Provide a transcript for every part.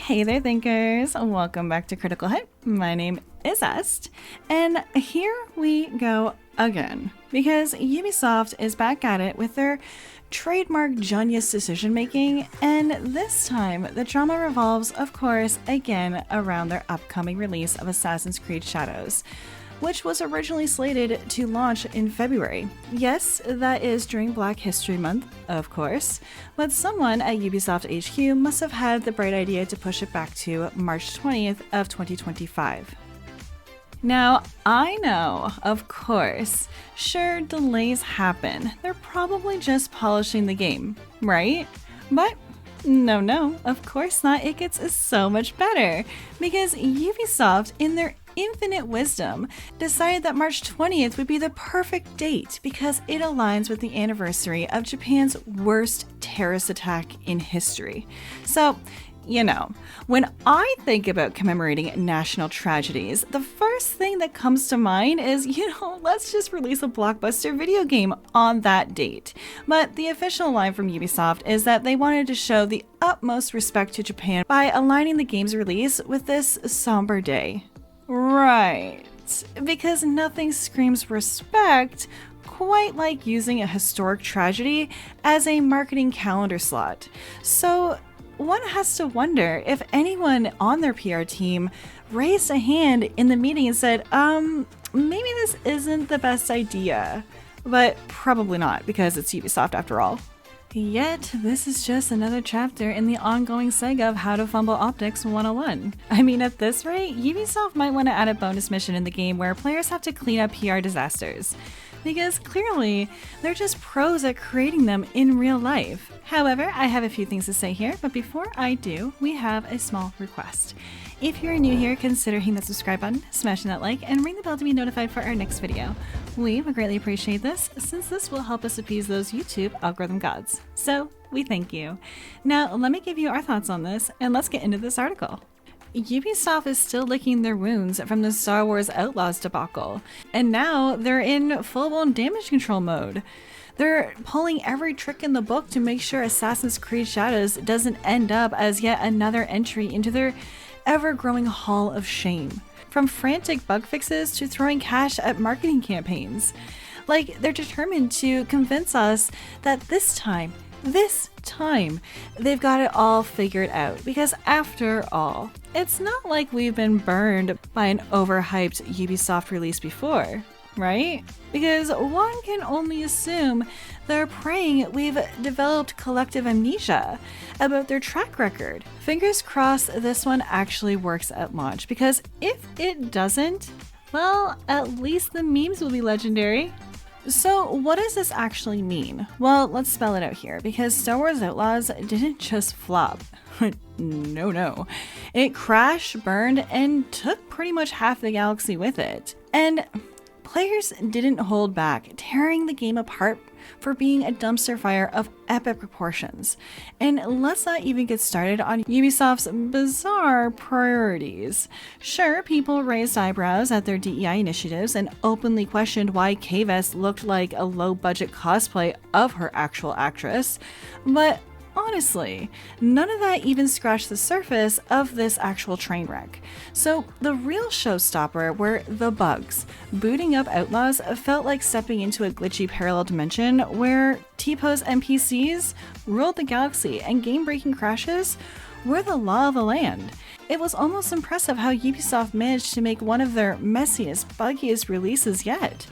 Hey there, thinkers! Welcome back to Critical Hit. My name is Est, and here we go again, because Ubisoft is back at it with their trademark genius decision making, and this time the drama revolves, of course, again around their upcoming release of Assassin's Creed Shadows, which was originally slated to launch in February. Yes, that is during Black History Month, of course, but someone at Ubisoft HQ must have had the bright idea to push it back to March 20th of 2025. Now, I know, of course, sure, delays happen. They're probably just polishing the game, right? But no, of course not. It gets so much better, because Ubisoft, in their infinite wisdom, decided that March 20th would be the perfect date because it aligns with the anniversary of Japan's worst terrorist attack in history. So, when I think about commemorating national tragedies, the first thing that comes to mind is, let's just release a blockbuster video game on that date. But the official line from Ubisoft is that they wanted to show the utmost respect to Japan by aligning the game's release with this somber day. Right, because nothing screams respect quite like using a historic tragedy as a marketing calendar slot. So one has to wonder if anyone on their PR team raised a hand in the meeting and said, maybe this isn't the best idea. But probably not, because it's Ubisoft after all. Yet, this is just another chapter in the ongoing saga of How to Fumble Optics 101. I mean, at this rate, Ubisoft might want to add a bonus mission in the game where players have to clean up PR disasters, because clearly, they're just pros at creating them in real life. However, I have a few things to say here, but before I do, we have a small request. If you're new here, consider hitting that subscribe button, smashing that like, and ring the bell to be notified for our next video. We would greatly appreciate this, since this will help us appease those YouTube algorithm gods. So, we thank you. Now, let me give you our thoughts on this, and let's get into this article. Ubisoft is still licking their wounds from the Star Wars Outlaws debacle, and now they're in full-blown damage control mode. They're pulling every trick in the book to make sure Assassin's Creed Shadows doesn't end up as yet another entry into their ever-growing hall of shame. From frantic bug fixes to throwing cash at marketing campaigns. Like, they're determined to convince us that this time, they've got it all figured out. Because after all, it's not like we've been burned by an overhyped Ubisoft release before, right? Because one can only assume they're praying we've developed collective amnesia about their track record. Fingers crossed this one actually works at launch, because if it doesn't, well, at least the memes will be legendary. So what does this actually mean? Well, let's spell it out here, because Star Wars Outlaws didn't just flop. No. It crashed, burned, and took pretty much half the galaxy with it. And players didn't hold back, tearing the game apart for being a dumpster fire of epic proportions. And let's not even get started on Ubisoft's bizarre priorities. Sure, people raised eyebrows at their DEI initiatives and openly questioned why K-Vest looked like a low-budget cosplay of her actual actress, but honestly, none of that even scratched the surface of this actual train wreck. So the real showstopper were the bugs. Booting up Outlaws felt like stepping into a glitchy parallel dimension where T-pose NPCs ruled the galaxy and game-breaking crashes were the law of the land. It was almost impressive how Ubisoft managed to make one of their messiest, buggiest releases yet.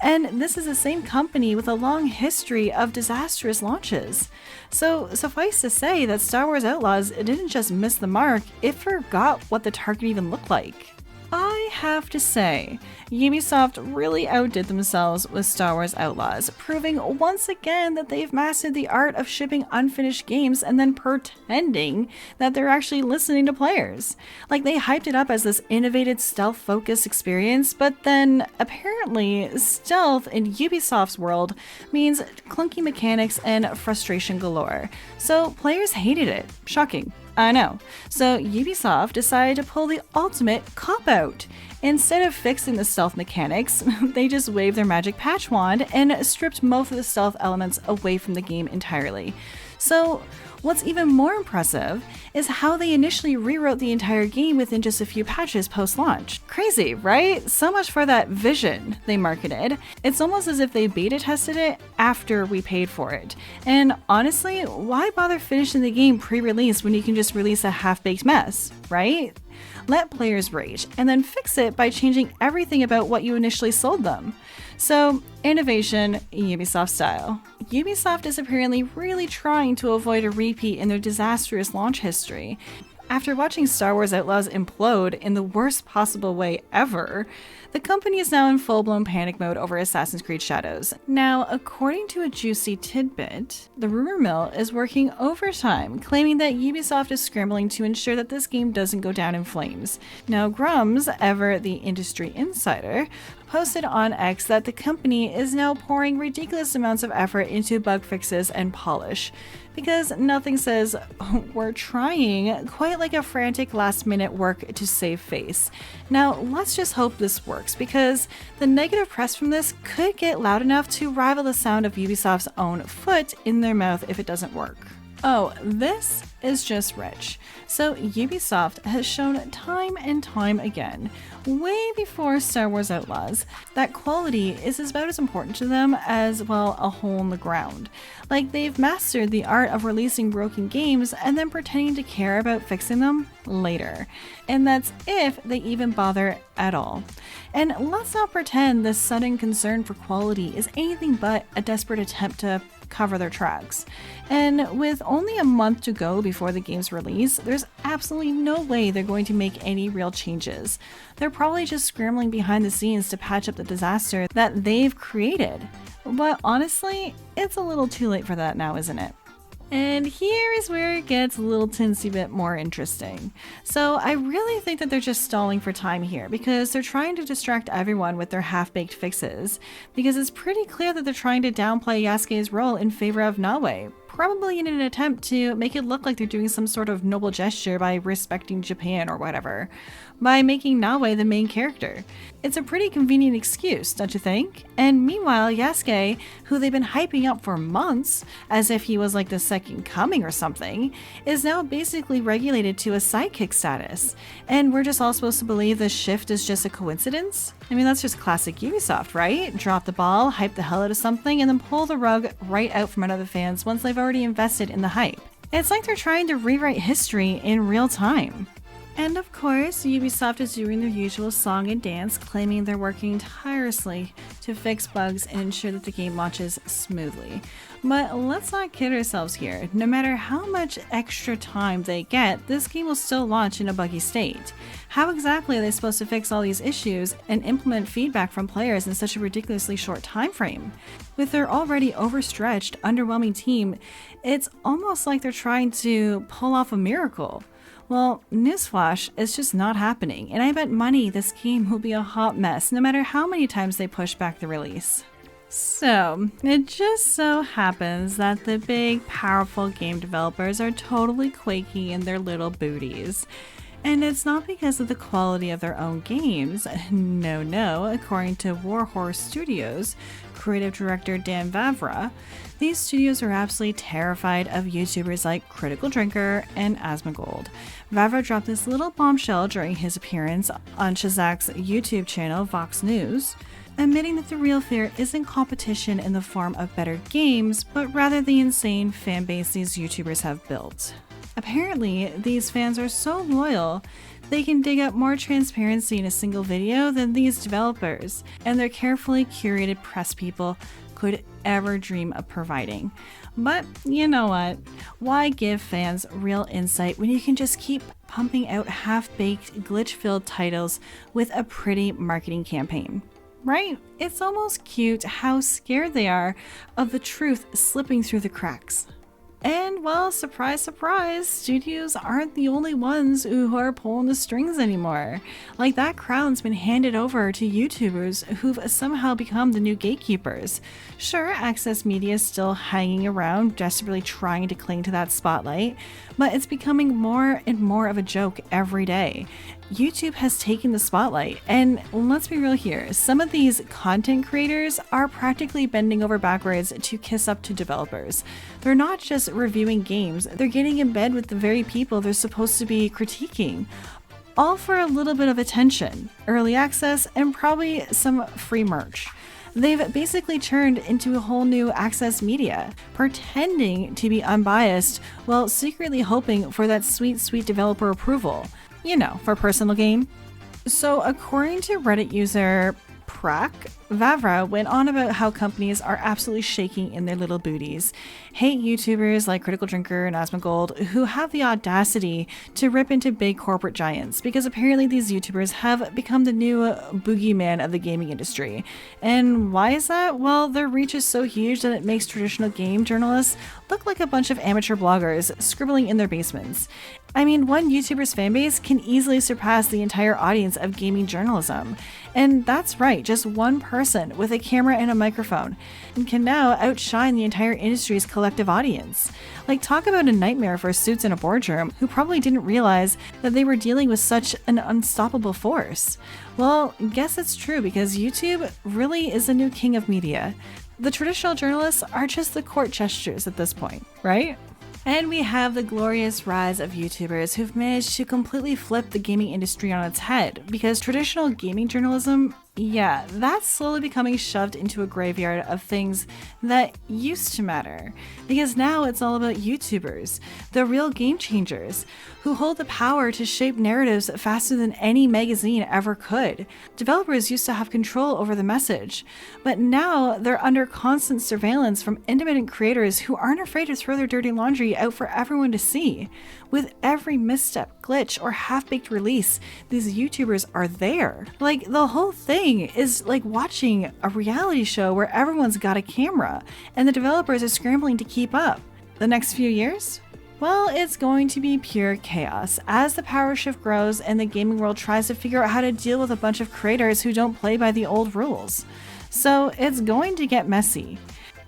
And this is the same company with a long history of disastrous launches. So suffice to say that Star Wars Outlaws didn't just miss the mark, it forgot what the target even looked like. I have to say, Ubisoft really outdid themselves with Star Wars Outlaws, proving once again that they've mastered the art of shipping unfinished games and then pretending that they're actually listening to players. Like, they hyped it up as this innovative stealth-focused experience, but then apparently stealth in Ubisoft's world means clunky mechanics and frustration galore. So players hated it. Shocking. I know. So Ubisoft decided to pull the ultimate cop-out. Instead of fixing the stealth mechanics, they just waved their magic patch wand and stripped most of the stealth elements away from the game entirely. So What's even more impressive is how they initially rewrote the entire game within just a few patches post-launch. Crazy, right? So much for that vision they marketed. It's almost as if they beta tested it after we paid for it. And honestly, why bother finishing the game pre-release when you can just release a half-baked mess, right? Let players rage, and then fix it by changing everything about what you initially sold them. So, innovation, Ubisoft style. Ubisoft is apparently really trying to avoid a repeat in their disastrous launch history. After watching Star Wars Outlaws implode in the worst possible way ever, the company is now in full-blown panic mode over Assassin's Creed Shadows. Now, according to a juicy tidbit, the rumor mill is working overtime, claiming that Ubisoft is scrambling to ensure that this game doesn't go down in flames. Now, Grums, ever the industry insider, posted on X that the company is now pouring ridiculous amounts of effort into bug fixes and polish, because nothing says we're trying quite like a frantic last-minute work to save face. Now, let's just hope this works, because the negative press from this could get loud enough to rival the sound of Ubisoft's own foot in their mouth if it doesn't work. Oh, this is just rich. So Ubisoft has shown time and time again, way before Star Wars Outlaws, that quality is about as important to them as, well, a hole in the ground. Like, they've mastered the art of releasing broken games and then pretending to care about fixing them later. And that's if they even bother at all. And let's not pretend this sudden concern for quality is anything but a desperate attempt to cover their tracks. And with only a month to go before the game's release, there's absolutely no way they're going to make any real changes. They're probably just scrambling behind the scenes to patch up the disaster that they've created. But honestly, it's a little too late for that now, isn't it? And here is where it gets a little teensy bit more interesting. So I really think that they're just stalling for time here, because they're trying to distract everyone with their half-baked fixes, because it's pretty clear that they're trying to downplay Yasuke's role in favor of Naoe, probably in an attempt to make it look like they're doing some sort of noble gesture by respecting Japan or whatever, by making Naoe the main character. It's a pretty convenient excuse, don't you think? And meanwhile, Yasuke, who they've been hyping up for months, as if he was like the second coming or something, is now basically regulated to a sidekick status. And we're just all supposed to believe this shift is just a coincidence? I mean, that's just classic Ubisoft, right? Drop the ball, hype the hell out of something, and then pull the rug right out from under the fans once they've already invested in the hype. It's like they're trying to rewrite history in real time. And of course, Ubisoft is doing their usual song and dance, claiming they're working tirelessly to fix bugs and ensure that the game launches smoothly. But let's not kid ourselves here. No matter how much extra time they get, this game will still launch in a buggy state. How exactly are they supposed to fix all these issues and implement feedback from players in such a ridiculously short time frame? With their already overstretched, underwhelming team, it's almost like they're trying to pull off a miracle. Well, newsflash, it's just not happening, and I bet money this game will be a hot mess no matter how many times they push back the release. So, it just so happens that the big, powerful game developers are totally quaking in their little booties. And it's not because of the quality of their own games. No, according to Warhorse Studios creative director Dan Vavra, these studios are absolutely terrified of YouTubers like Critical Drinker and Asmongold. Vavra dropped this little bombshell during his appearance on Shazak's YouTube channel Vox News, admitting that the real fear isn't competition in the form of better games, but rather the insane fan base these YouTubers have built. Apparently, these fans are so loyal, they can dig up more transparency in a single video than these developers and their carefully curated press people could ever dream of providing. But you know what? Why give fans real insight when you can just keep pumping out half-baked, glitch-filled titles with a pretty marketing campaign? Right? It's almost cute how scared they are of the truth slipping through the cracks. And well, surprise, surprise, studios aren't the only ones who are pulling the strings anymore. Like, that crown's been handed over to YouTubers who've somehow become the new gatekeepers. Sure, Access Media is still hanging around, desperately trying to cling to that spotlight, but it's becoming more and more of a joke every day. YouTube has taken the spotlight. And let's be real here, some of these content creators are practically bending over backwards to kiss up to developers. They're not just reviewing games, they're getting in bed with the very people they're supposed to be critiquing. All for a little bit of attention, early access, and probably some free merch. They've basically turned into a whole new access media, pretending to be unbiased while secretly hoping for that sweet, sweet developer approval. You know, for personal gain. So according to Reddit user Prak, Vavra went on about how companies are absolutely shaking in their little booties, hate YouTubers like Critical Drinker and Asmongold who have the audacity to rip into big corporate giants, because apparently these YouTubers have become the new boogeyman of the gaming industry. And why is that? Well, their reach is so huge that it makes traditional game journalists look like a bunch of amateur bloggers scribbling in their basements. I mean, one YouTuber's fanbase can easily surpass the entire audience of gaming journalism. And that's right, just one person with a camera and a microphone can now outshine the entire industry's collective audience. Like, talk about a nightmare for suits in a boardroom who probably didn't realize that they were dealing with such an unstoppable force. Well, guess it's true, because YouTube really is the new king of media. The traditional journalists are just the court gestures at this point, right? And we have the glorious rise of YouTubers who've managed to completely flip the gaming industry on its head, because traditional gaming journalism, yeah, that's slowly becoming shoved into a graveyard of things that used to matter. Because now it's all about YouTubers, the real game changers, who hold the power to shape narratives faster than any magazine ever could. Developers used to have control over the message, but now they're under constant surveillance from independent creators who aren't afraid to throw their dirty laundry out for everyone to see. With every misstep, glitch, or half-baked release, these YouTubers are there. Like, the whole thing is like watching a reality show where everyone's got a camera, and the developers are scrambling to keep up. The next few years? Well, it's going to be pure chaos as the power shift grows and the gaming world tries to figure out how to deal with a bunch of creators who don't play by the old rules. So it's going to get messy.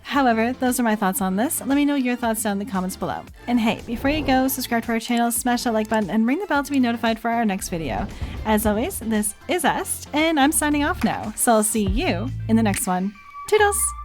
However, those are my thoughts on this. Let me know your thoughts down in the comments below. And hey, before you go, subscribe to our channel, smash that like button, and ring the bell to be notified for our next video. As always, this is Est, and I'm signing off now, so I'll see you in the next one. Toodles!